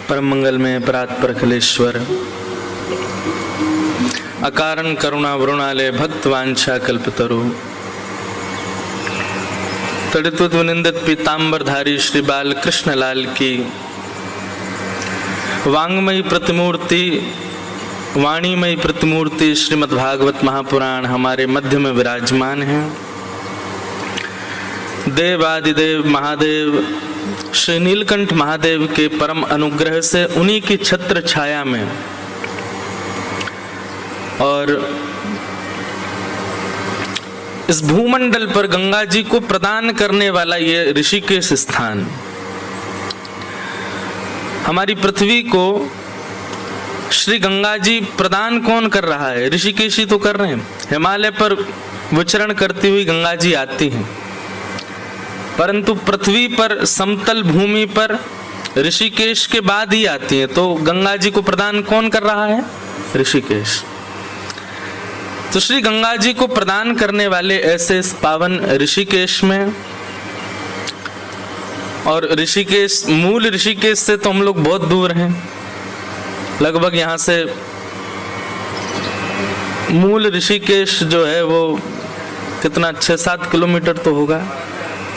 परम मंगल में परात्पर अखिलेश्वर, अकारण करुणा वरुणालय भक्त वांछा कल्पतरु, तड़ित्व निंदित पीताम्बरधारी श्री बाल कृष्ण लाल की वांगमयी प्रतिमूर्ति, वाणीमयी प्रतिमूर्ति श्रीमद्भागवत महापुराण हमारे मध्य में विराजमान है। देवादिदेव महादेव श्री नीलकंठ महादेव के परम अनुग्रह से उन्हीं की छत्र छाया में और इस भूमंडल पर गंगा जी को प्रदान करने वाला ये ऋषिकेश स्थान, हमारी पृथ्वी को श्री गंगा जी प्रदान कौन कर रहा है? ऋषिकेश ही तो कर रहे हैं। हिमालय पर विचरण करती हुई गंगा जी आती हैं, परंतु पृथ्वी पर समतल भूमि पर ऋषिकेश के बाद ही आती है। तो गंगा जी को प्रदान कौन कर रहा है? ऋषिकेश। तो श्री गंगा जी को प्रदान करने वाले ऐसे इस पावन ऋषिकेश में, और ऋषिकेश, मूल ऋषिकेश से तो हम लोग बहुत दूर हैं, लगभग यहाँ से मूल ऋषिकेश जो है वो कितना 6-7 किलोमीटर तो होगा।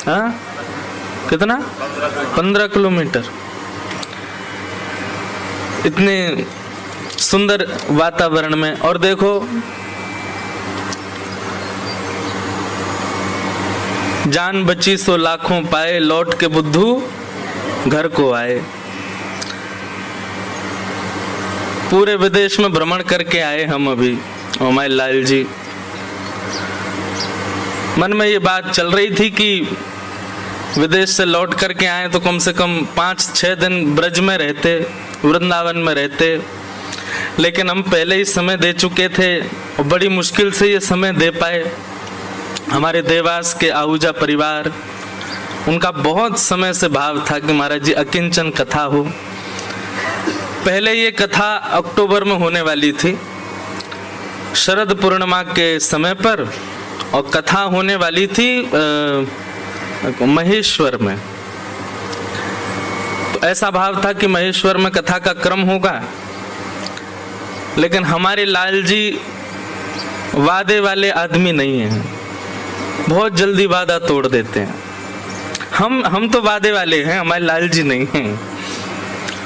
हाँ, कितना? 15 किलोमीटर। इतने सुंदर वातावरण में, और देखो जान बची सो लाखों पाए, लौट के बुद्धू घर को आए। पूरे विदेश में भ्रमण करके आए हम अभी, हमारे लाल जी। मन में ये बात चल रही थी कि विदेश से लौट करके आए तो कम से कम 5-6 दिन ब्रज में रहते, वृंदावन में रहते, लेकिन हम पहले ही समय दे चुके थे और बड़ी मुश्किल से ये समय दे पाए। हमारे देवास के आहूजा परिवार, उनका बहुत समय से भाव था कि महाराज जी अकिंचन कथा हो। पहले ये कथा अक्टूबर में होने वाली थी, शरद पूर्णिमा के समय पर, और कथा होने वाली थी महेश्वर में। तो ऐसा भाव था कि महेश्वर में कथा का क्रम होगा, लेकिन हमारे लाल जी वादे वाले आदमी नहीं हैं, बहुत जल्दी वादा तोड़ देते हैं। हम तो वादे वाले हैं, हमारे लाल जी नहीं हैं।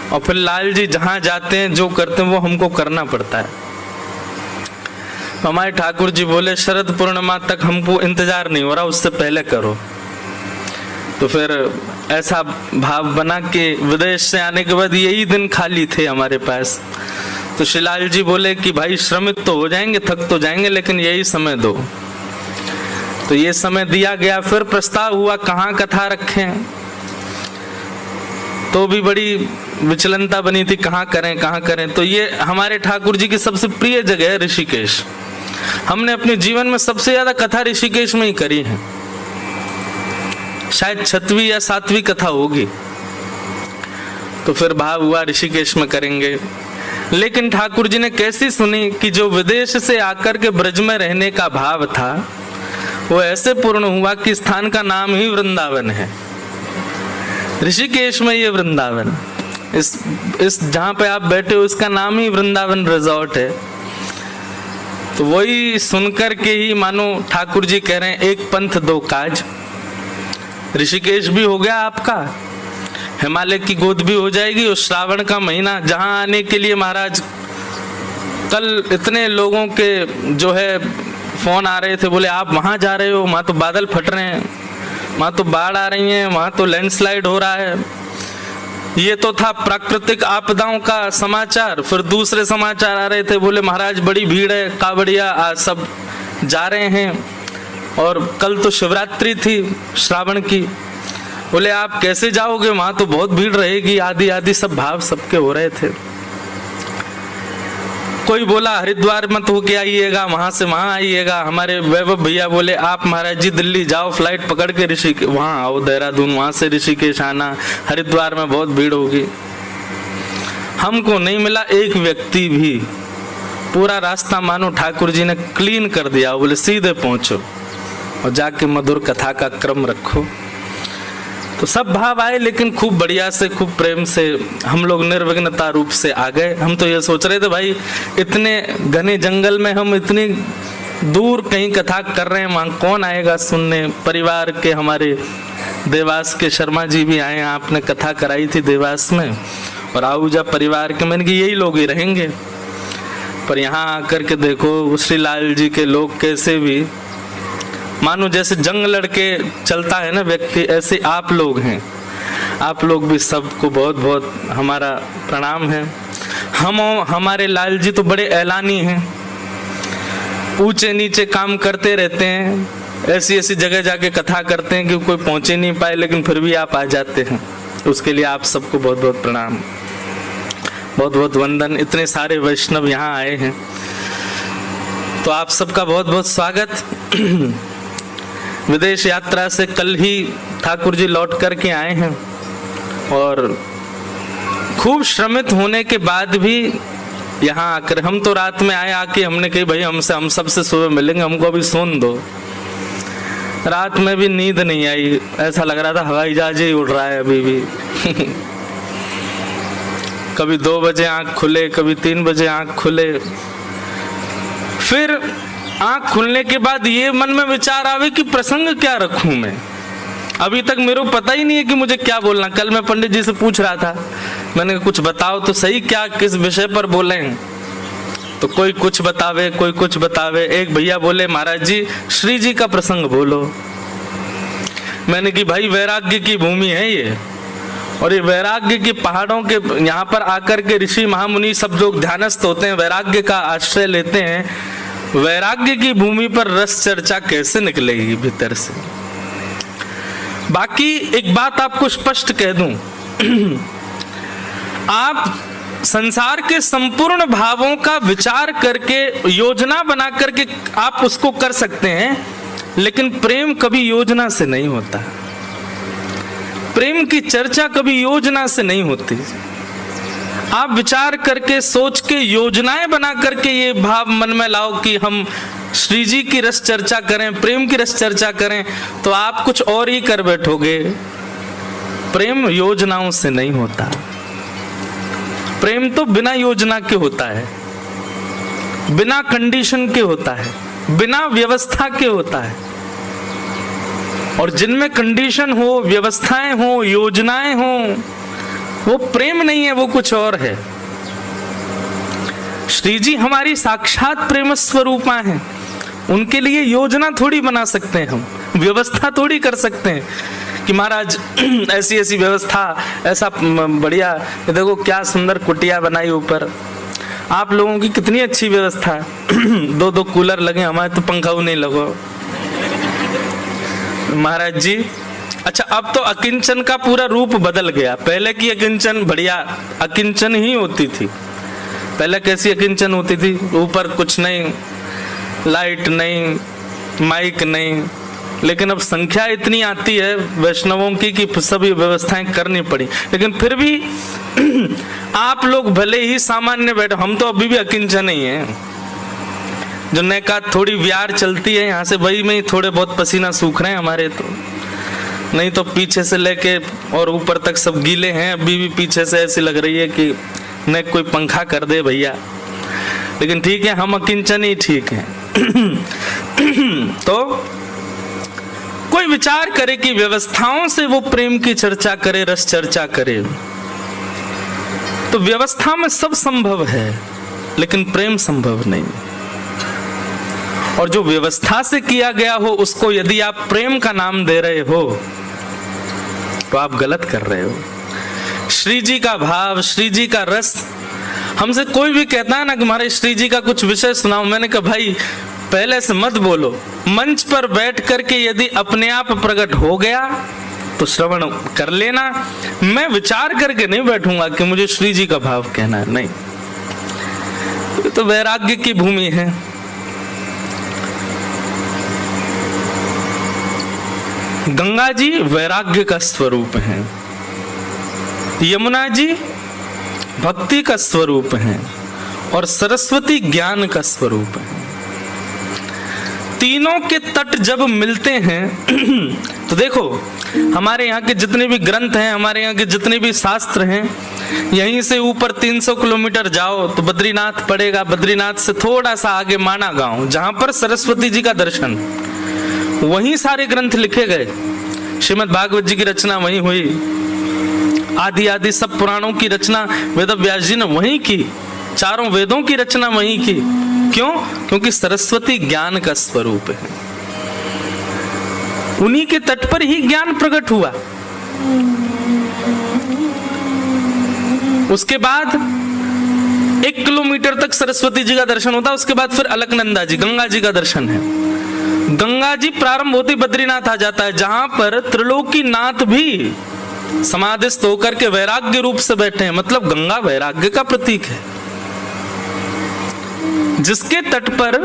और फिर लाल जी जहां जाते हैं, जो करते हैं वो हमको करना पड़ता है। हमारे ठाकुर जी बोले शरद पूर्णिमा तक हमको इंतजार नहीं हो रहा, उससे पहले करो। तो फिर ऐसा भाव बना कि विदेश से आने के बाद यही दिन खाली थे हमारे पास। तो शिलाल जी बोले कि भाई श्रमित तो हो जाएंगे, थक तो जाएंगे, लेकिन यही समय दो। तो ये समय दिया गया। फिर प्रस्ताव हुआ कहाँ कथा रखें, तो भी बड़ी विचलनता बनी थी, कहाँ करें। तो ये हमारे ठाकुर जी की सबसे प्रिय जगह है ऋषिकेश। हमने अपने जीवन में सबसे ज्यादा कथा ऋषिकेश में ही करी है, शायद 6वीं या 7वीं कथा होगी। तो फिर भाव हुआ ऋषिकेश में करेंगे। लेकिन ठाकुर जी ने कैसी सुनी कि जो विदेश से आकर के ब्रज में रहने का भाव था वो ऐसे पूर्ण हुआ कि स्थान का नाम ही वृंदावन है। ऋषिकेश में ये वृंदावन, इस जहां पे आप बैठे हो इसका नाम ही वृंदावन रिजॉर्ट है। तो वही सुनकर के ही मानो ठाकुर जी कह रहे हैं एक पंथ दो काज। ऋषिकेश भी हो गया आपका, हिमालय की गोद भी हो जाएगी, और श्रावण का महीना जहां आने के लिए महाराज कल इतने लोगों के जो है फोन आ रहे थे, बोले आप वहां जा रहे हो, वहां तो बादल फट रहे हैं, वहां तो बाढ़ आ रही है, वहां तो लैंडस्लाइड हो रहा है। ये तो था प्राकृतिक आपदाओं का समाचार। फिर दूसरे समाचार आ रहे थे, बोले महाराज बड़ी भीड़ है, कावड़िया आज सब जा रहे हैं, और कल तो शिवरात्रि थी श्रावण की। बोले आप कैसे जाओगे, वहां तो बहुत भीड़ रहेगी, आदि सब भाव सबके हो रहे थे। कोई बोला हरिद्वार मत होके आइएगा, वहां से वहां आइएगा। हमारे वैभव भैया बोले आप महाराज जी दिल्ली जाओ, फ्लाइट पकड़ के ऋषिकेश वहां आओ, देहरादून, वहां से ऋषिकेश आना, हरिद्वार में बहुत भीड़ होगी। हमको नहीं मिला एक व्यक्ति भी, पूरा रास्ता मानो ठाकुर जी ने क्लीन कर दिया। बोले सीधे पहुंचो और जाके मधुर कथा का क्रम रखो। तो सब भाव आए, लेकिन खूब बढ़िया से, खूब प्रेम से हम लोग निर्विघ्नता रूप से आ गए। हम तो ये सोच रहे थे भाई इतने घने जंगल में हम इतनी दूर कहीं कथा कर रहे हैं, वहाँ कौन आएगा सुनने। परिवार के हमारे देवास के शर्मा जी भी आए, आपने कथा कराई थी देवास में, और आहूजा परिवार के, मैंने कि यही लोग ही रहेंगे। पर यहाँ आकर के देखो श्री लाल जी के लोग कैसे भी मानो जैसे जंग लड़के चलता है ना व्यक्ति, ऐसे आप लोग हैं। आप लोग भी सबको बहुत बहुत हमारा प्रणाम है। हमारे लाल जी तो बड़े ऐलानी हैं, ऊंचे नीचे काम करते रहते हैं, ऐसी ऐसी जगह जाके कथा करते हैं कि कोई पहुंचे नहीं पाए, लेकिन फिर भी आप आ जाते हैं। उसके लिए आप सबको बहुत बहुत प्रणाम, बहुत बहुत वंदन। इतने सारे वैष्णव यहाँ आए हैं, तो आप सबका बहुत बहुत स्वागत। विदेश यात्रा से कल ही ठाकुर जी लौट करके आए हैं, और खूब श्रमित होने के बाद भी यहाँ आकर, हम तो रात में आए, आके हमने कही भाई हम सबसे सुबह मिलेंगे, हमको अभी सोन दो। रात में भी नींद नहीं आई, ऐसा लग रहा था हवाई जहाज ही उड़ रहा है अभी भी। कभी 2 बजे आंख खुले, कभी 3 बजे आंख खुले। फिर आंख खुलने के बाद ये मन में विचार आवे कि प्रसंग क्या रखूं मैं। अभी तक मेरे को पता ही नहीं है कि मुझे क्या बोलना। कल मैं पंडित जी से पूछ रहा था, मैंने कुछ बताओ तो सही, क्या किस विषय पर बोले। तो कोई कुछ बतावे, कोई कुछ बतावे। एक भैया बोले महाराज जी श्री जी का प्रसंग बोलो। मैंने कि भाई वैराग्य की भूमि है ये, और ये वैराग्य की पहाड़ों के यहाँ पर आकर के ऋषि महामुनि सब लोग ध्यानस्थ होते हैं, वैराग्य का आश्रय लेते हैं। वैराग्य की भूमि पर रस चर्चा कैसे निकलेगी भीतर से। बाकी एक बात आपको स्पष्ट कह दूं, आप संसार के संपूर्ण भावों का विचार करके योजना बना करके आप उसको कर सकते हैं, लेकिन प्रेम कभी योजना से नहीं होता। प्रेम की चर्चा कभी योजना से नहीं होती। आप विचार करके, सोच के, योजनाएं बना करके ये भाव मन में लाओ कि हम श्री जी की रस चर्चा करें, प्रेम की रस चर्चा करें, तो आप कुछ और ही कर बैठोगे। प्रेम योजनाओं से नहीं होता। प्रेम तो बिना योजना के होता है, बिना कंडीशन के होता है, बिना व्यवस्था के होता है। और जिनमें कंडीशन हो, व्यवस्थाएं हो, योजनाएं हो, वो प्रेम नहीं है, वो कुछ और है। श्री जी हमारी साक्षात प्रेम स्वरूपा हैं। उनके लिए योजना थोड़ी बना सकते हैं हम, व्यवस्था थोड़ी कर सकते हैं कि महाराज ऐसी ऐसी व्यवस्था, ऐसा बढ़िया, देखो क्या सुंदर कुटिया बनाई ऊपर। आप लोगों की कितनी अच्छी व्यवस्था है। 2 कूलर लगे, हमारे तो पंखा नहीं लगो महाराज जी। अच्छा, अब तो अकिंचन का पूरा रूप बदल गया। पहले की अकिंचन बढ़िया अकिंचन ही होती थी। पहले कैसी अकिंचन होती थी? ऊपर कुछ नहीं, लाइट नहीं, माइक नहीं, लेकिन अब संख्या इतनी आती है वैष्णवों की कि सभी व्यवस्थाएं करनी पड़ी। लेकिन फिर भी आप लोग भले ही सामान्य बैठो, हम तो अभी भी अकिंचन ही हैं। जो नैका थोड़ी व्यार चलती है यहाँ से, वही में ही थोड़े बहुत पसीना सूख रहे हैं हमारे, तो नहीं तो पीछे से लेके और ऊपर तक सब गीले हैं। अभी भी पीछे से ऐसी लग रही है कि न कोई पंखा कर दे भैया। लेकिन ठीक है, हम अकिंचन ही ठीक हैं। तो कोई विचार करे कि व्यवस्थाओं से वो प्रेम की चर्चा करे, रस चर्चा करे, तो व्यवस्था में सब संभव है, लेकिन प्रेम संभव नहीं। और जो व्यवस्था से किया गया हो उसको यदि आप प्रेम का नाम दे रहे हो तो आप गलत कर रहे हो। श्री जी का भाव, श्री जी का रस, हमसे कोई भी कहता है ना कि हमारे श्री जी का कुछ विषय सुनाओ, मैंने कहा भाई पहले से मत बोलो। मंच पर बैठ करके यदि अपने आप प्रकट हो गया तो श्रवण कर लेना। मैं विचार करके नहीं बैठूंगा कि मुझे श्री जी का भाव कहना है, नहीं। तो वैराग्य की भूमि है। गंगा जी वैराग्य का स्वरूप है, यमुना जी भक्ति का स्वरूप है, और सरस्वती ज्ञान का स्वरूप है। तीनों के तट जब मिलते हैं तो देखो हमारे यहाँ के जितने भी ग्रंथ हैं, हमारे यहाँ के जितने भी शास्त्र हैं, यहीं से ऊपर 300 किलोमीटर जाओ तो बद्रीनाथ पड़ेगा। बद्रीनाथ से थोड़ा सा आगे माना गांव, जहां पर सरस्वती जी का दर्शन, वहीं सारे ग्रंथ लिखे गए। श्रीमद् भागवत जी की रचना वहीं हुई, आदि आदि सब पुराणों की रचना वेद व्यास जी ने वहीं की, चारों वेदों की रचना वहीं की। क्यों? क्योंकि सरस्वती ज्ञान का स्वरूप है, उन्हीं के तट पर ही ज्ञान प्रकट हुआ। उसके बाद 1 किलोमीटर तक सरस्वती जी का दर्शन होता, उसके बाद फिर अलकनंदा जी, गंगा जी का दर्शन है। गंगा जी प्रारंभ होती बद्रीनाथ आ जाता है, जहां पर त्रिलोकीनाथ भी समाधिस्थ होकर के वैराग्य रूप से बैठे हैं। मतलब गंगा वैराग्य का प्रतीक है। जिसके तट पर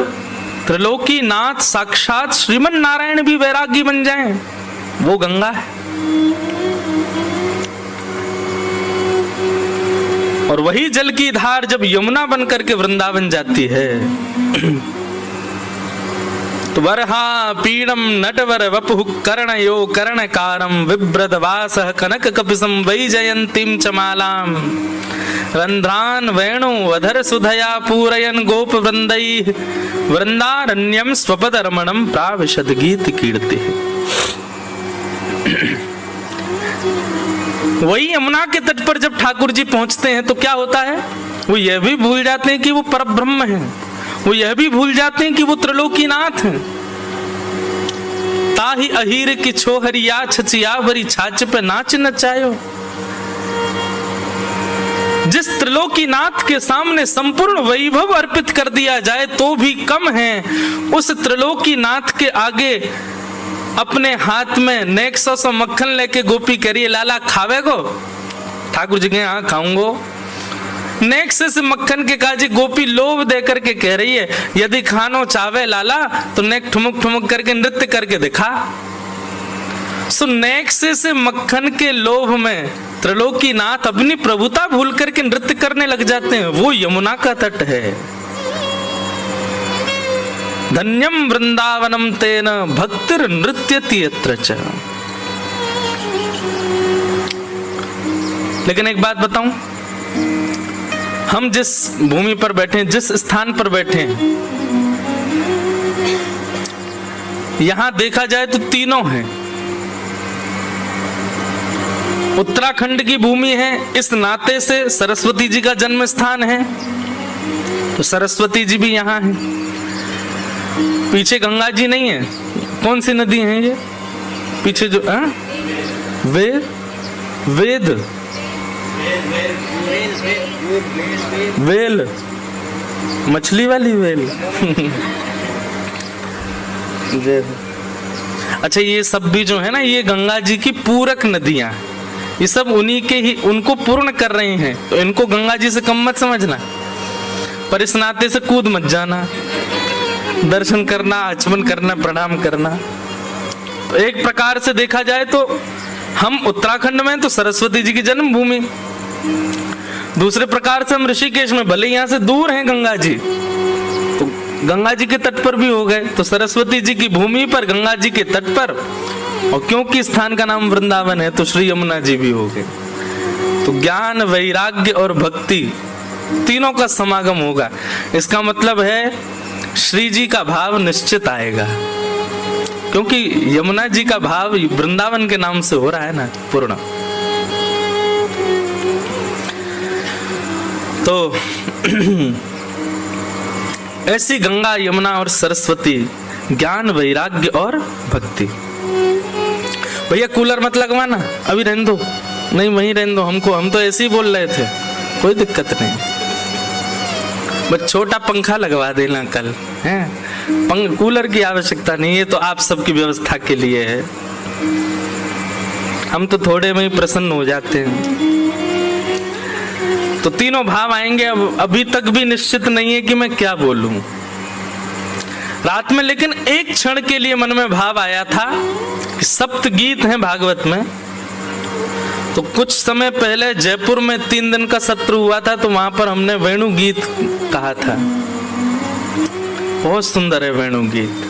त्रिलोकीनाथ साक्षात श्रीमन नारायण भी वैरागी बन जाएं, वो गंगा है। और वही जल की धार जब यमुना बनकर के वृंदावन जाती है तो वरहा पीड़म नटवर वपुः कर्णयो कर्णकारम विभ्रद वासः कनक कपिसं वैजयंतीं च मालां रंध्रान वेणु अधर सुधया पूरयन गोप वृंदैः वृंदारण्यम स्वपद रमणम प्राविशद गीत कीर्ति। वही यमुना के तट पर जब ठाकुर जी पहुंचते हैं तो क्या होता है? वो यह भी भूल जाते हैं कि वो परब्रह्म हैं, वो यह भी भूल जाते हैं कि वो त्रिलोकीनाथ हैं। ताही अहीर की छोहरिया छचियावरी छाछ पे नाच नचायो। जिस त्रिलोकीनाथ के सामने संपूर्ण वैभव अर्पित कर दिया जाए तो भी कम है, उस त्रिलोकीनाथ के आगे अपने हाथ में नेक्सो से मक्खन लेके गोपी करिए लाला खावे को। ठाकुर जी के यहाँ खाऊंगो। नेक्स्ट से मक्खन के काजी गोपी लोभ दे करके कह रही है, यदि खानो चावे लाला तो नेक ठुमुक ठुमुक करके नृत्य करके दिखा। सो नेक्स्ट से मक्खन के लोभ में त्रिलोकीनाथ अपनी प्रभुता भूल करके नृत्य करने लग जाते हैं। वो यमुना का तट है। धन्यम वृंदावनम तेन भक्तिर नृत्यति यत्र च। लेकिन एक बात बताऊं, हम जिस भूमि पर बैठे हैं, जिस स्थान पर बैठे हैं, यहां देखा जाए तो तीनों हैं। उत्तराखंड की भूमि है, इस नाते से सरस्वती जी का जन्म स्थान है, तो सरस्वती जी भी यहां है। पीछे गंगा जी नहीं है, कौन सी नदी है ये पीछे जो वेद वेल, मछली वाली वेल। अच्छा, ये सब भी जो है ना, ये गंगा जी की पूरक नदियां, ये सब उन्हीं के ही, उनको पूर्ण कर रही हैं। तो इनको गंगा जी से कम मत समझना, पर इस नाते से कूद मत जाना, दर्शन करना, आचमन करना, प्रणाम करना। तो एक प्रकार से देखा जाए तो हम उत्तराखंड में तो सरस्वती जी की जन्मभूमि, दूसरे प्रकार से हम ऋषिकेश में, भले यहाँ से दूर हैं गंगा जी, तो गंगा जी के तट पर भी हो गए, तो सरस्वती जी की भूमि पर, गंगा जी के तट पर, और क्योंकि स्थान का नाम वृंदावन है तो श्री यमुना जी भी हो गए। तो ज्ञान, वैराग्य और भक्ति तीनों का समागम होगा। इसका मतलब है श्री जी का भाव निश्चित आएगा, क्योंकि यमुना जी का भाव वृंदावन के नाम से हो रहा है ना पूर्ण। तो ऐसी गंगा, यमुना और सरस्वती, ज्ञान, वैराग्य और भक्ति। भैया कूलर मत लगवाना, अभी रहने दो, नहीं वहीं रहने दो हमको, हम तो ऐसे ही बोल रहे थे, कोई दिक्कत नहीं, बस छोटा पंखा लगवा देना कल है। कूलर की आवश्यकता नहीं है, तो आप सबकी व्यवस्था के लिए है, हम तो थोड़े में ही प्रसन्न हो जाते हैं। तो तीनों भाव आएंगे। अब अभी तक भी निश्चित नहीं है कि मैं क्या बोलूं रात में, लेकिन एक क्षण के लिए मन में भाव आया था कि सप्त गीत हैं भागवत में। तो कुछ समय पहले जयपुर में 3 दिन का सत्र हुआ था, तो वहां पर हमने वेणु गीत कहा था, बहुत सुंदर है वेणु गीत।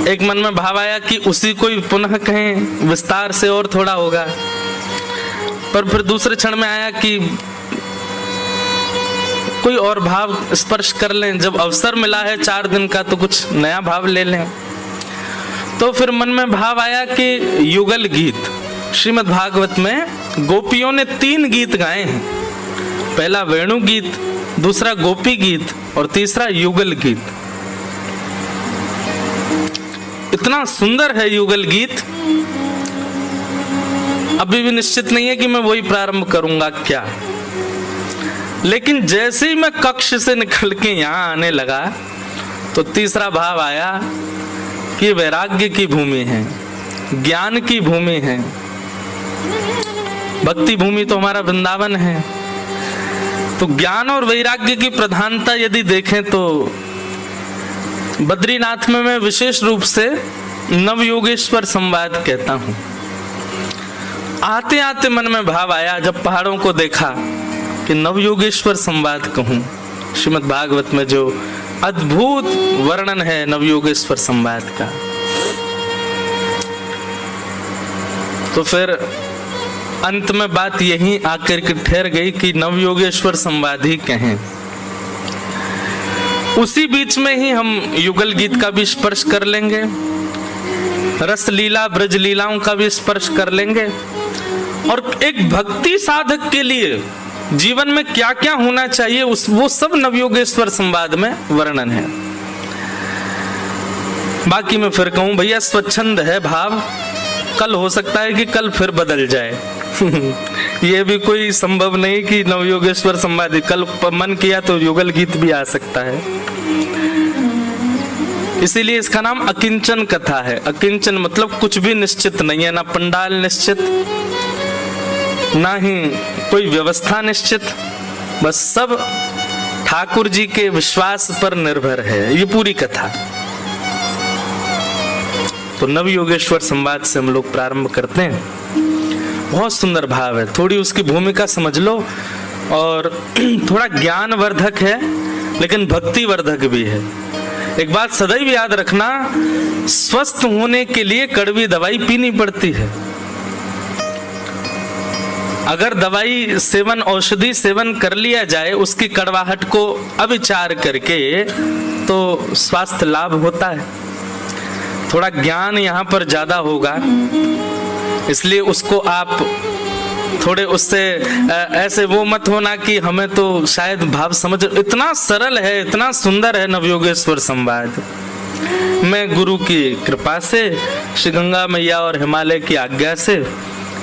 एक मन में भाव आया कि उसी को ही पुनः कहें, विस्तार से और थोड़ा होगा। पर फिर दूसरे क्षण में आया कि कोई और भाव स्पर्श कर लें, जब अवसर मिला है 4 दिन का तो कुछ नया भाव ले लें। तो फिर मन में भाव आया कि युगल गीत, श्रीमद् भागवत में गोपियों ने 3 गीत गाए हैं। पहला वेणु गीत, दूसरा गोपी गीत और तीसरा युगल गीत। इतना सुंदर है युगल गीत, अभी भी निश्चित नहीं है कि मैं वही प्रारंभ करूंगा क्या। लेकिन जैसे ही मैं कक्ष से निकल के यहां आने लगा तो तीसरा भाव आया कि वैराग्य की भूमि है, ज्ञान की भूमि है। भक्ति भूमि तो हमारा वृंदावन है। तो ज्ञान और वैराग्य की प्रधानता यदि देखें तो बद्रीनाथ में मैं विशेष रूप से नवयोगेश्वर संवाद कहता हूं। आते आते मन में भाव आया जब पहाड़ों को देखा कि नवयोगेश्वर संवाद कहूं। श्रीमद् भागवत में जो अद्भुत वर्णन है नवयोगेश्वर संवाद का, तो फिर अंत में बात यही आकर के ठहर गई कि नवयोगेश्वर संवाद ही कहें। उसी बीच में ही हम युगल गीत का भी स्पर्श कर लेंगे, रस लीला ब्रज लीलाओं का भी स्पर्श कर लेंगे, और एक भक्ति साधक के लिए जीवन में क्या क्या होना चाहिए वो सब नवयोगेश्वर संवाद में वर्णन है। बाकी मैं फिर कहूं भैया स्वच्छंद है भाव, कल हो सकता है कि कल फिर बदल जाए। ये भी कोई संभव नहीं कि नवयोगेश्वर संवाद कल मन किया तो युगल गीत भी आ सकता है। इसीलिए इसका नाम अकिंचन कथा है। अकिंचन मतलब कुछ भी निश्चित नहीं है, ना पंडाल निश्चित, ना ही कोई व्यवस्था निश्चित, बस सब ठाकुर जी के विश्वास पर निर्भर है ये पूरी कथा। तो नवयोगेश्वर संवाद से हम लोग प्रारंभ करते हैं। बहुत सुंदर भाव है, थोड़ी उसकी भूमिका समझ लो, और थोड़ा ज्ञानवर्धक है लेकिन भक्ति वर्धक भी है। एक बात सदैव याद रखना, स्वस्थ होने के लिए कड़वी दवाई पीनी पड़ती है। अगर दवाई सेवन, औषधि सेवन कर लिया जाए उसकी कड़वाहट को अविचार करके तो स्वास्थ्य लाभ होता है। थोड़ा ज्ञान यहाँ पर ज्यादा होगा, इसलिए उसको आप थोड़े उससे ऐसे वो मत होना कि हमें तो शायद भाव समझ। इतना सरल है, इतना सुंदर है नवयोगेश्वर संवाद। मैं गुरु की कृपा से, श्री गंगा मैया और हिमालय की आज्ञा से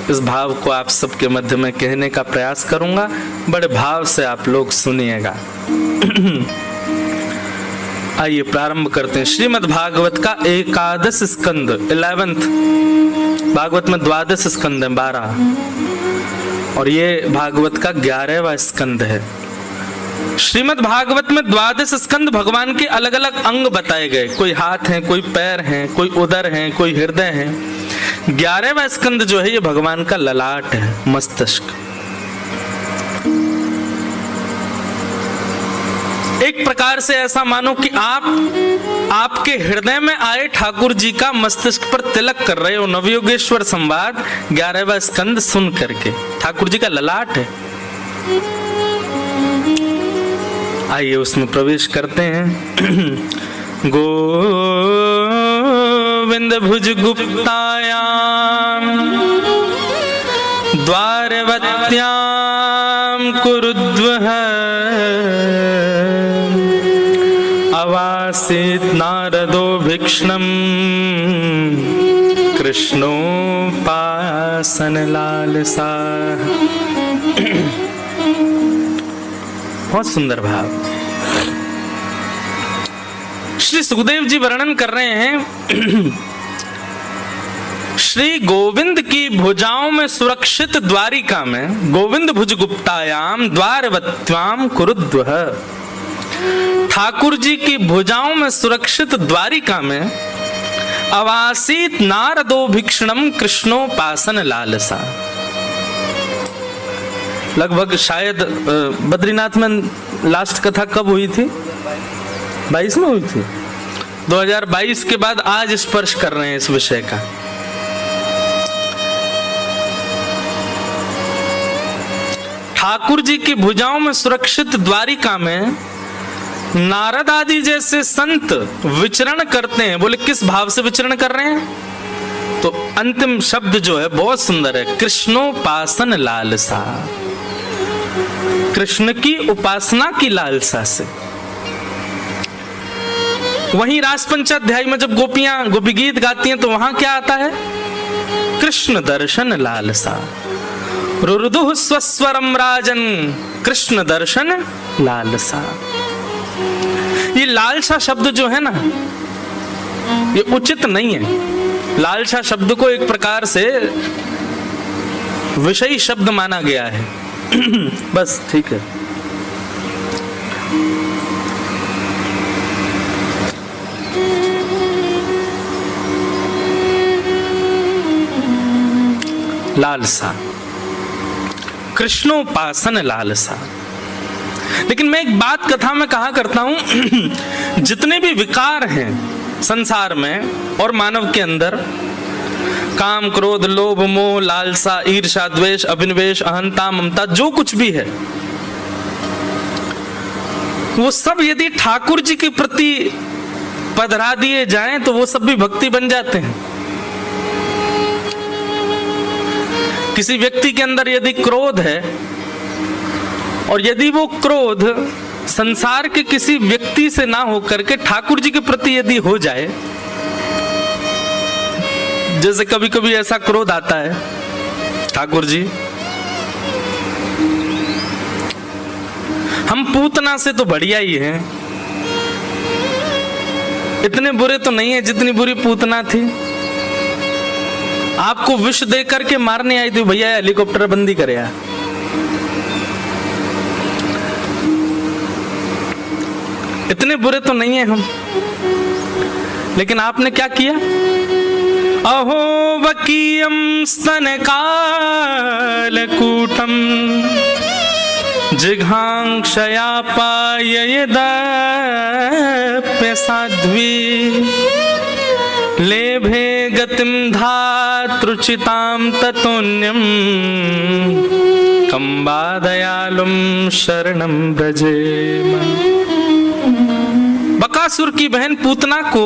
इस भाव को आप सबके मध्य में कहने का प्रयास करूंगा। बड़े भाव से आप लोग सुनिएगा। आइए प्रारंभ करते हैं। श्रीमद् भागवत का 11 स्कंद, 11th भागवत में 12 स्कंद है, 12, और ये भागवत का 11वां स्कंद है। श्रीमद् भागवत में 12 स्कंद भगवान के अलग अलग अंग बताए गए। कोई हाथ हैं, कोई पैर हैं, कोई उदर हैं, कोई हृदय हैं। 11वां स्कंद जो है ये भगवान का ललाट है, मस्तिष्क। एक प्रकार से ऐसा मानो कि आप आपके हृदय में आए ठाकुर जी का मस्तिष्क पर तिलक कर रहे हो। नवयोगेश्वर संवाद 11वां स्कंद सुन करके ठाकुर जी का ललाट है। आइए उसमें प्रवेश करते हैं। गोविंद भुज गुप्तायाम द्वारवत्याम कुरुद्वः अवासीत नारदो भिक्षणम कृष्णोपासन लालसा। बहुत सुंदर भाव। श्री सुखदेव जी वर्णन कर रहे हैं, श्री गोविंद की भुजाओं में सुरक्षित द्वारिका में, गोविंद भुज गुप्तायाम द्वारवत्याम कुरुद्वः, ठाकुर जी की भुजाओं में सुरक्षित द्वारिका में अवासीत नारदो भिक्षणम कृष्णोपासन लालसा। लगभग शायद बद्रीनाथ में लास्ट कथा कब हुई थी? 22 में हुई थी। 2022 के बाद आज स्पर्श कर रहे हैं इस विषय का। ठाकुर जी की भुजाओं में सुरक्षित द्वारिका में नारद आदि जैसे संत विचरण करते हैं। बोले किस भाव से विचरण कर रहे हैं? तो अंतिम शब्द जो है बहुत सुंदर है, कृष्णोपासन लालसा, कृष्ण की उपासना की लालसा से। वहीं रास पंचाध्याय में जब गोपियां गोपी गीत गाती हैं तो वहां क्या आता है? कृष्ण दर्शन लालसा, रुरुदुः स्वस्वरम राजन, कृष्ण दर्शन लालसा। ये लालसा शब्द जो है ना, ये उचित नहीं है। लालसा शब्द को एक प्रकार से विषयी शब्द माना गया है। बस ठीक है। लालसा, कृष्णोपासन लालसा। लेकिन मैं एक बात कथा में कहा करता हूं, जितने भी विकार हैं संसार में और मानव के अंदर, काम क्रोध लोभ मोह लालसा ईर्ष्या द्वेष अभिनिवेश अहंता ममता, जो कुछ भी है वो सब यदि ठाकुर जी के प्रति पधरा दिए जाएं तो वो सब भी भक्ति बन जाते हैं। किसी व्यक्ति के अंदर यदि क्रोध है और यदि वो क्रोध संसार के किसी व्यक्ति से ना होकर के ठाकुर जी के प्रति यदि हो जाए, जैसे कभी कभी ऐसा क्रोध आता है, ठाकुर जी हम पूतना से तो बढ़िया ही हैं, इतने बुरे तो नहीं है जितनी बुरी पूतना थी, आपको विष दे करके मारने आई थी, भैया हेलीकॉप्टर बंदी करे यार। इतने बुरे तो नहीं है हम, लेकिन आपने क्या किया? अहो वकीयम स्तन कालकूटम जिघांक्षया पाययदप्य साध्वी लेभे गतिम धातृचिताम ततोन्यम कंबा दयालुम शरणम ब्रजेम। बकासुर की बहन पूतना को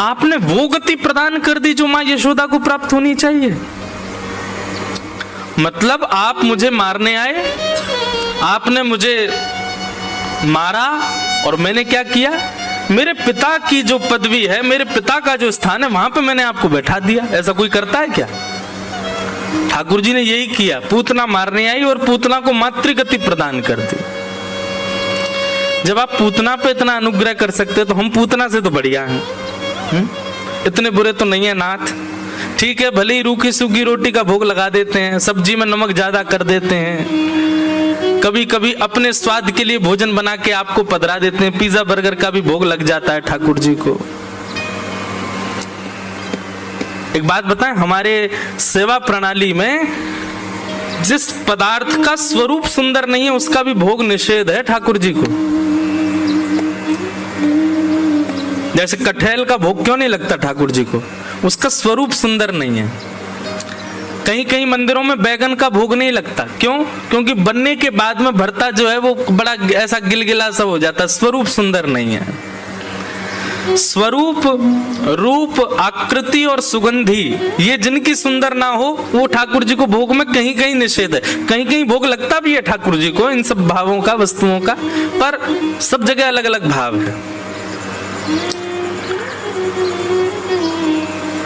आपने वो गति प्रदान कर दी जो मां यशोदा को प्राप्त होनी चाहिए। मतलब आप मुझे मारने आए, आपने मुझे मारा और मैंने क्या किया? मेरे पिता की जो पदवी है, मेरे पिता का जो स्थान है, वहां पे मैंने आपको बैठा दिया। ऐसा कोई करता है क्या? ठाकुर जी ने यही किया। पूतना मारने आई और पूतना को मातृगति प्रदान कर दी। जब आप पूतना पे इतना अनुग्रह कर सकते तो हम पूतना से तो बढ़िया हैं। इतने बुरे तो नहीं है नाथ। ठीक है, भले ही रूखी सूखी रोटी का भोग लगा देते हैं, सब्जी में नमक ज्यादा कर देते हैं, कभी कभी अपने स्वाद के लिए भोजन बना के आपको पधरा देते हैं, पिज्जा बर्गर का भी भोग लग जाता है ठाकुर जी को। एक बात बताएं, हमारे सेवा प्रणाली में जिस पदार्थ का स्वरूप सुंदर नहीं है उसका भी भोग निषेध है ठाकुर जी को। जैसे कटहल का भोग क्यों नहीं लगता ठाकुर जी को? उसका स्वरूप सुंदर नहीं है। कहीं कहीं मंदिरों में बैगन का भोग नहीं लगता, क्यों? क्योंकि बनने के बाद में भरता जो है वो बड़ा ऐसा गिलगिला सा हो जाता है, स्वरूप सुंदर नहीं है। स्वरूप, रूप, आकृति और सुगंधी, ये जिनकी सुंदर ना हो वो ठाकुर जी को भोग में कहीं कहीं निषेध है। कहीं कहीं भोग लगता भी है ठाकुर जी को इन सब भावों का, वस्तुओं का, पर सब जगह अलग अलग भाव है।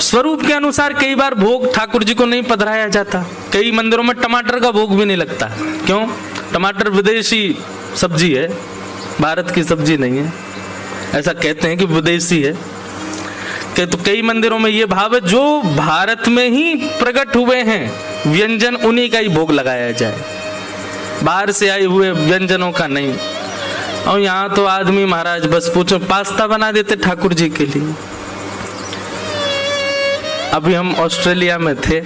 स्वरूप के अनुसार कई बार भोग ठाकुर जी को नहीं पधराया जाता। कई मंदिरों में टमाटर का भोग भी नहीं लगता। क्यों? टमाटर विदेशी सब्जी है, भारत की सब्जी नहीं है। ऐसा कहते हैं कि विदेशी है। तो कई मंदिरों में ये भाव है जो भारत में ही प्रकट हुए हैं व्यंजन, उन्हीं का ही भोग लगाया जाए, बाहर से आए हुए व्यंजनों का नहीं। और यहाँ तो आदमी महाराज बस पूछो, पास्ता बना देते ठाकुर जी के लिए। अभी हम ऑस्ट्रेलिया में थे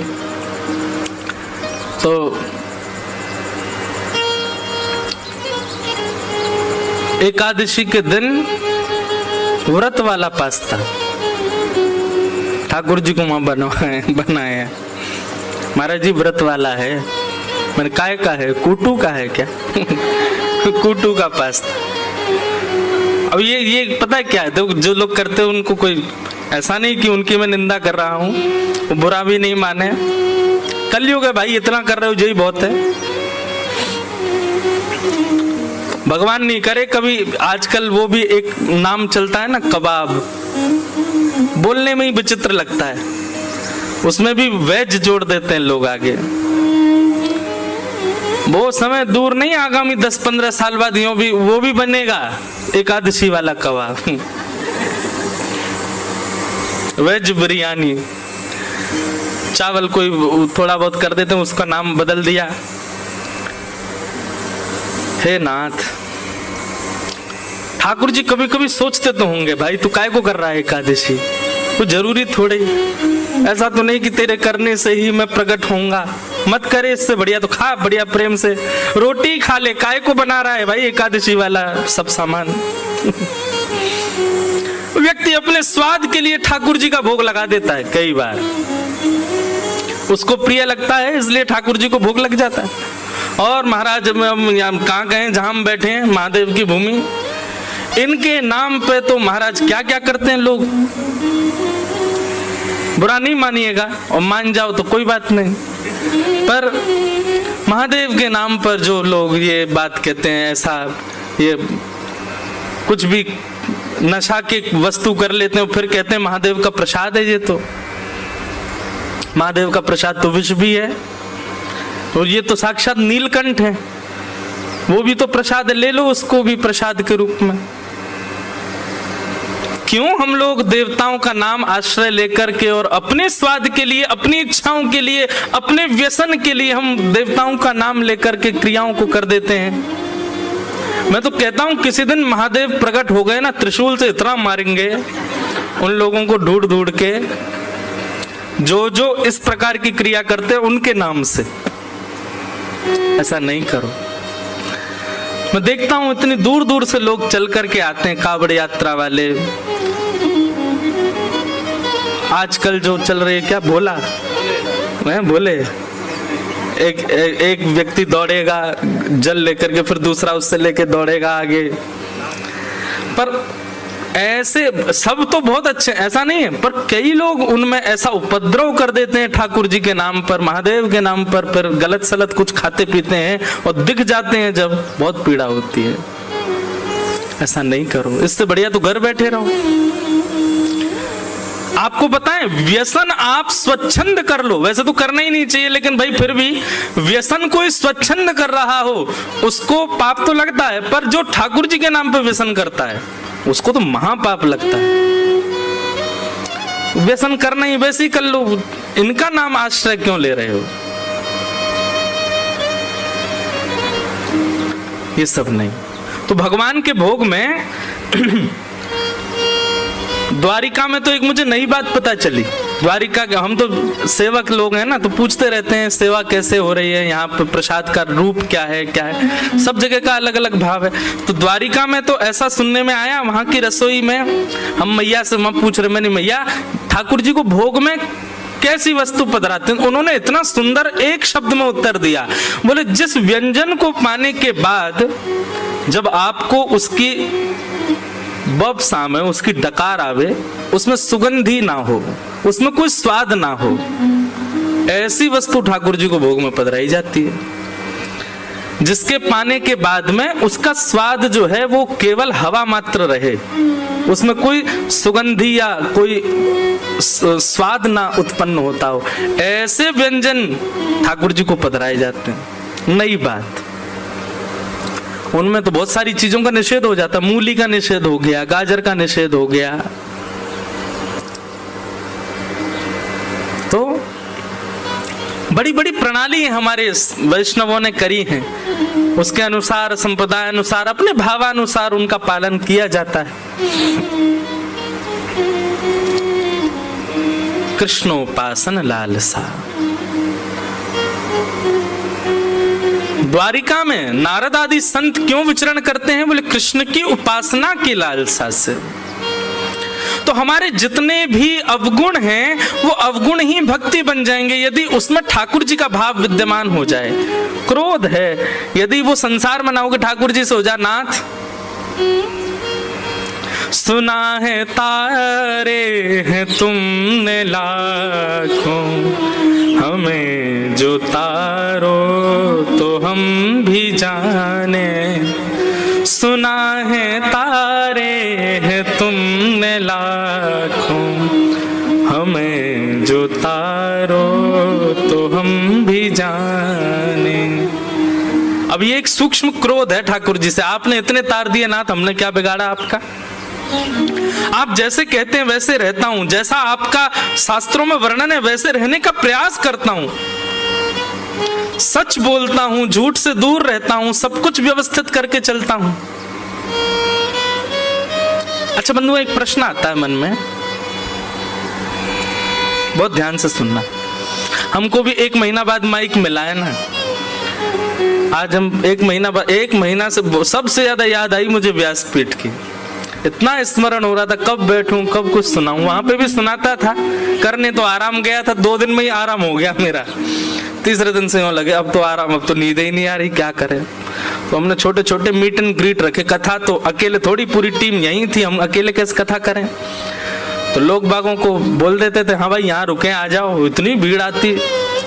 तो एकादशी के दिन व्रत वाला पास्ता ठाकुर जी को वहां बनाया। महाराज जी व्रत वाला है। मैंने काय का है? कूटू का है क्या? कूटू का पास्ता। अब ये पता है क्या है, तो जो लोग करते हैं उनको कोई ऐसा नहीं कि उनकी मैं निंदा कर रहा हूँ, वो बुरा भी नहीं माने। कलयुग है भाई, इतना कर रहे हो यही बहुत है। भगवान नहीं करे कभी। आजकल वो भी एक नाम चलता है ना, कबाब, बोलने में ही विचित्र लगता है, उसमें भी वेज जोड़ देते हैं लोग आगे। वो समय दूर नहीं, आगामी 10-15 साल बाद वो भी बनेगा एकादशी वाला कबाब, वेज बिरयानी। चावल कोई थोड़ा बहुत कर देते हैं, उसका नाम बदल दिया। हे नाथ, ठाकुर जी कभी कभी सोचते तो होंगे, भाई तू काय को कर रहा है एकादशी? तो जरूरी थोड़े, ऐसा तो नहीं कि तेरे करने से ही मैं प्रकट होऊंगा। मत करे, इससे बढ़िया तो खा, बढ़िया प्रेम से रोटी खा ले। काय को बना रहा है भाई एकादशी वाला सब सामान? व्यक्ति अपने स्वाद के लिए ठाकुर जी का भोग लगा देता है। कई बार उसको प्रिय लगता है, इसलिए ठाकुर जी को भोग लग जाता है। और महाराज हम कहाँ गए, जहां हम बैठे हैं, महादेव की भूमि, इनके नाम पे तो महाराज क्या क्या करते हैं लोग। बुरा नहीं मानिएगा, और मान जाओ तो कोई बात नहीं, पर महादेव के नाम पर जो लोग ये बात कहते हैं, ऐसा ये कुछ भी नशा की वस्तु कर लेते हैं, फिर कहते हैं महादेव का प्रसाद है। ये तो महादेव का प्रसाद तो विष भी है, और ये तो साक्षात नीलकंठ है, वो भी तो प्रसाद, ले लो उसको भी प्रसाद के रूप में। क्यों हम लोग देवताओं का नाम आश्रय लेकर के और अपने स्वाद के लिए, अपनी इच्छाओं के लिए, अपने व्यसन के लिए हम देवताओं का नाम लेकर के क्रियाओं को कर देते हैं। मैं तो कहता हूं किसी दिन महादेव प्रकट हो गए ना, त्रिशूल से इतना मारेंगे उन लोगों को ढूंढ ढूंढ के जो इस प्रकार की क्रिया करते हैं उनके नाम से। ऐसा नहीं करो। मैं देखता हूं इतनी दूर दूर से लोग चल करके आते हैं, कावड़ यात्रा वाले। आजकल जो चल रही है क्या, भोला बोले, एक व्यक्ति दौड़ेगा जल लेकर के, फिर दूसरा उससे लेके दौड़ेगा आगे। पर ऐसे सब तो बहुत अच्छे, ऐसा नहीं है, पर कई लोग उनमें ऐसा उपद्रव कर देते हैं ठाकुर जी के नाम पर, महादेव के नाम पर, फिर गलत सलत कुछ खाते पीते हैं और दिख जाते हैं जब, बहुत पीड़ा होती है। ऐसा नहीं करो, इससे बढ़िया तो घर बैठे रहो। आपको बताएं, व्यसन आप स्वच्छंद कर लो, वैसे तो करना ही नहीं चाहिए, लेकिन भाई फिर भी व्यसन कोई स्वच्छंद कर रहा हो उसको पाप तो लगता है, पर जो ठाकुर जी के नाम पे व्यसन करता है उसको तो महापाप लगता है। व्यसन करना ही वैसे ही कर लो, इनका नाम आश्रय क्यों ले रहे हो? ये सब नहीं। तो भगवान के भोग में द्वारिका में तो एक मुझे नई बात पता चली। द्वारिका के हम तो सेवक लोग हैं ना, तो पूछते रहते हैं सेवा कैसे हो रही है, यहाँ पर प्रसाद का रूप क्या है, सब जगह का अलग अलग भाव है। तो द्वारिका में तो ऐसा सुनने में आया, वहां की रसोई में हम मैया से पूछ रहे, मैंने मैया ठाकुर जी को भोग में कैसी वस्तु पधराते हैं? उन्होंने इतना सुंदर एक शब्द में उत्तर दिया, बोले जिस व्यंजन को पाने के बाद जब आपको उसकी बब सामे, उसकी डकार आवे, उसमें सुगंधी ना हो, उसमें कोई स्वाद ना हो, ऐसी वस्तु ठाकुर जी को भोग में पधराई जाती है, जिसके पाने के बाद में उसका स्वाद जो है वो केवल हवा मात्र रहे, उसमें कोई सुगंधी या कोई स्वाद ना उत्पन्न होता हो, ऐसे व्यंजन ठाकुर जी को पधराए जाते हैं। नई बात, उनमें तो बहुत सारी चीजों का निषेध हो जाता, मूली का निषेध हो गया, गाजर का निषेध हो गया। तो बड़ी बड़ी प्रणाली हमारे वैष्णवों ने करी है, उसके अनुसार, संप्रदाय अनुसार, अपने भावानुसार उनका पालन किया जाता है। कृष्णोपासन लालसा। द्वारिका में नारद आदि संत क्यों विचरण करते हैं? बोले कृष्ण की उपासना की लालसा से। तो हमारे जितने भी अवगुण हैं वो अवगुण ही भक्ति बन जाएंगे यदि उसमें ठाकुर जी का भाव विद्यमान हो जाए। क्रोध है, यदि वो संसार मनाओगे ठाकुर जी से हो जा नाथ, सुना है तारे हैं तुमने लाखों, हमें जो तारो तो हम भी जाने। सुना है तारे हैं तुमने लाखों, हमें जो तारो तो हम भी जाने। अब ये एक सूक्ष्म क्रोध है ठाकुर जी से, आपने इतने तार दिए नाथ, हमने क्या बिगाड़ा आपका? आप जैसे कहते हैं वैसे रहता हूं, जैसा आपका शास्त्रों में वर्णन है वैसे रहने का प्रयास करता हूं, सच बोलता हूं, झूठ से दूर रहता हूं, सब कुछ व्यवस्थित करके चलता हूं। अच्छा बंधु, एक प्रश्न आता है मन में, बहुत ध्यान से सुनना। हमको भी 1 महीना बाद माइक मिला है ना, आज हम 1 महीना बाद, 1 महीना से सबसे ज्यादा याद आई मुझे व्यासपीठ की। इतना स्मरण हो रहा था कब बैठूं कब कुछ सुनाऊं। वहां पे भी सुनाता था, करने तो आराम गया था, 2 दिन में ही आराम हो गया मेरा। तीसरे दिन से यूं लगे अब तो आराम, अब तो नींद ही नहीं आ रही, क्या करें। तो हमने छोटे छोटे मीट एंड ग्रीट रखे। कथा तो अकेले थोड़ी, पूरी टीम यही थी, हम अकेले कैसे कथा करें। तो लोग बागों को बोल देते थे हाँ भाई यहाँ रुके, आ जाओ। इतनी भीड़ आती,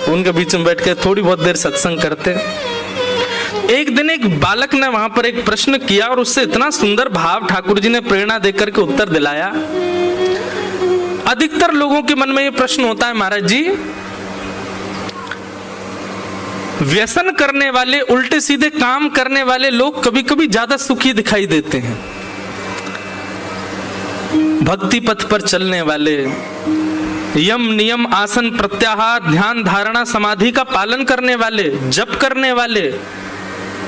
उनके बीच में बैठ के थोड़ी बहुत देर सत्संग करते। एक दिन एक बालक ने वहां पर एक प्रश्न किया और उससे इतना सुंदर भाव ठाकुर जी ने प्रेरणा देकर के उत्तर दिलाया। अधिकतर लोगों के मन में ये प्रश्न होता है महाराज जी, व्यसन करने वाले, उल्टे सीधे काम करने वाले लोग कभी कभी ज्यादा सुखी दिखाई देते हैं। भक्ति पथ पर चलने वाले, यम नियम आसन प्रत्याहार ध्यान धारणा समाधि का पालन करने वाले, जप करने वाले,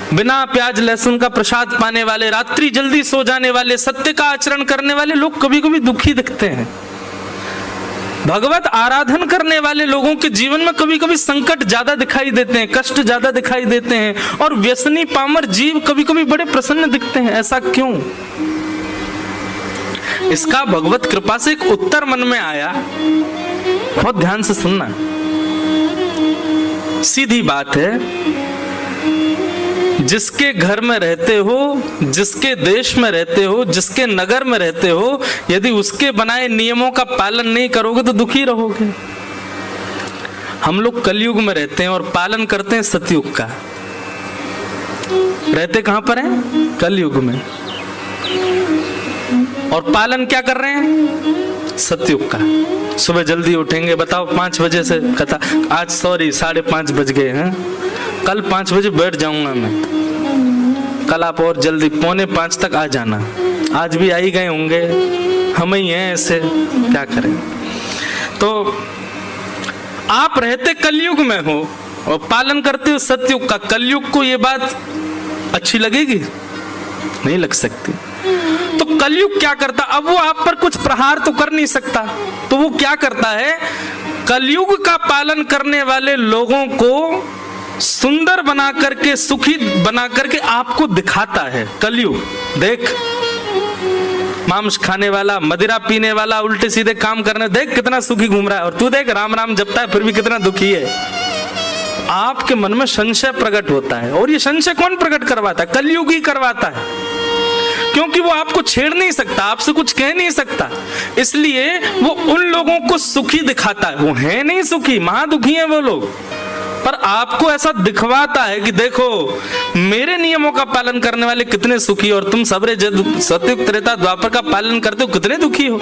बिना प्याज लहसुन का प्रसाद पाने वाले, रात्रि जल्दी सो जाने वाले, सत्य का आचरण करने वाले लोग कभी कभी दुखी दिखते हैं। भगवत आराधन करने वाले लोगों के जीवन में कभी कभी संकट ज्यादा दिखाई देते हैं, कष्ट ज्यादा दिखाई देते हैं, और व्यसनी पामर जीव कभी कभी बड़े प्रसन्न दिखते हैं। ऐसा क्यों? इसका भगवत कृपा से एक उत्तर मन में आया, बहुत ध्यान से सुनना। सीधी बात है, जिसके घर में रहते हो, जिसके देश में रहते हो, जिसके नगर में रहते हो, यदि उसके बनाए नियमों का पालन नहीं करोगे तो दुखी रहोगे। हम लोग कलयुग में रहते हैं और पालन करते हैं सतयुग का। रहते कहां पर हैं? कलयुग में। और पालन क्या कर रहे हैं? सतयुग का। सुबह जल्दी उठेंगे, बताओ 5 बजे से कथा, आज सॉरी 5:30 बज गए हैं, कल 5 बजे बैठ जाऊंगा मैं। कल आप और जल्दी 4:45 तक आ जाना। आज भी आ ही गए होंगे, हम ही हैं ऐसे, क्या करें। तो आप रहते कलयुग में हो और पालन करते हो सतयुग का। कलयुग को ये बात अच्छी लगेगी? नहीं लग सकती। तो कलयुग क्या करता? अब वो आप पर कुछ प्रहार तो कर नहीं सकता, तो वो क्या करता है? कलयुग का पालन करने वाले लोगों को सुंदर बना करके, सुखी बना करके आपको दिखाता है। कलयुग देख, मांस खाने वाला, मदिरा पीने वाला, उल्टे सीधे काम करने, देख कितना सुखी घूम रहा है, और तू देख राम राम जपता है फिर भी कितना दुखी है। आपके मन में संशय प्रकट होता है, और ये संशय कौन प्रकट करवाता है? कलयुग ही करवाता है, क्योंकि वो आपको छेड़ नहीं सकता, आपसे कुछ कह नहीं सकता, इसलिए वो उन लोगों को सुखी दिखाता है। वो है नहीं सुखी, महादुखी हैं वो लोग, पर आपको ऐसा दिखवाता है कि देखो मेरे नियमों का पालन करने वाले कितने सुखी, और तुम सबरे सतयुग त्रेता द्वापर का पालन करते हो कितने दुखी हो।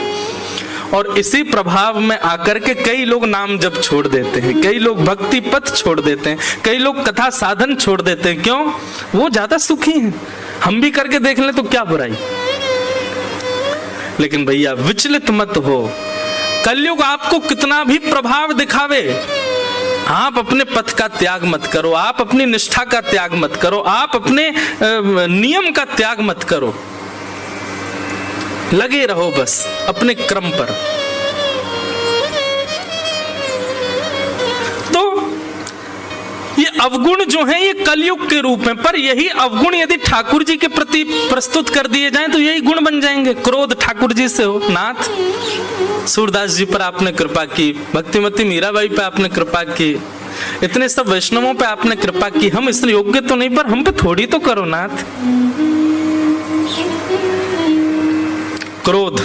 और इसी प्रभाव में आकर के कई लोग नाम जप छोड़ देते हैं, कई लोग भक्ति पथ छोड़ देते हैं, कई लोग कथा साधन छोड़ देते हैं। क्यों? वो ज्यादा सुखी हैं। हम भी करके देख लें तो क्या बुराई। लेकिन भैया विचलित मत हो, कलयुग आपको कितना भी प्रभाव दिखावे, आप अपने पथ का त्याग मत करो, आप अपनी निष्ठा का त्याग मत करो, आप अपने नियम का त्याग मत करो, लगे रहो बस अपने क्रम पर। ये अवगुण जो हैं ये कलयुग के रूप में, पर यही अवगुण यदि ठाकुर जी के प्रति प्रस्तुत कर दिए जाएं तो यही गुण बन जाएंगे। क्रोध ठाकुर जी से हो, नाथ सूरदास जी पर आपने कृपा की, भक्तिमती मीराबाई पे आपने कृपा की, इतने सब वैष्णवों पे आपने कृपा की, हम इस योग्य तो नहीं पर हम पे थोड़ी तो करो नाथ। क्रोध,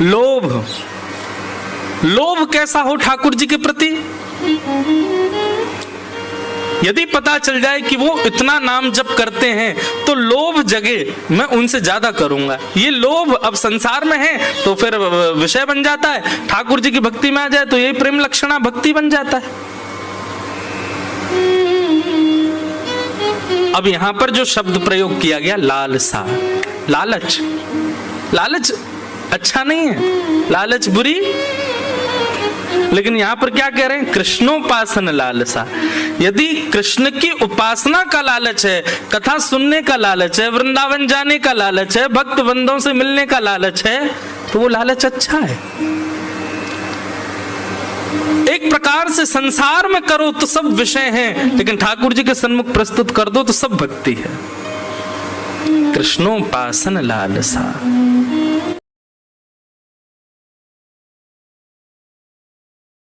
लोभ, लोभ कैसा हो ठाकुर जी के प्रति? यदि पता चल जाए कि वो इतना नाम जप करते हैं तो लोभ जगे, मैं उनसे ज्यादा करूंगा। ये लोभ अब संसार में है तो फिर विषय बन जाता है, ठाकुर जी की भक्ति में आ जाए तो यही प्रेम लक्षणा भक्ति बन जाता है। अब यहां पर जो शब्द प्रयोग किया गया लालसा, लालच, लालच अच्छा नहीं है, लालच बुरी, लेकिन यहां पर क्या कह रहे हैं? कृष्णोपासन लालसा। यदि कृष्ण की उपासना का लालच है, कथा सुनने का लालच है, वृंदावन जाने का लालच है, भक्त बंदों से मिलने का लालच है, तो वो लालच अच्छा है। एक प्रकार से संसार में करो तो सब विषय हैं, लेकिन ठाकुर जी के सन्मुख प्रस्तुत कर दो तो सब भक्ति है। कृष्णोपासन लालसा।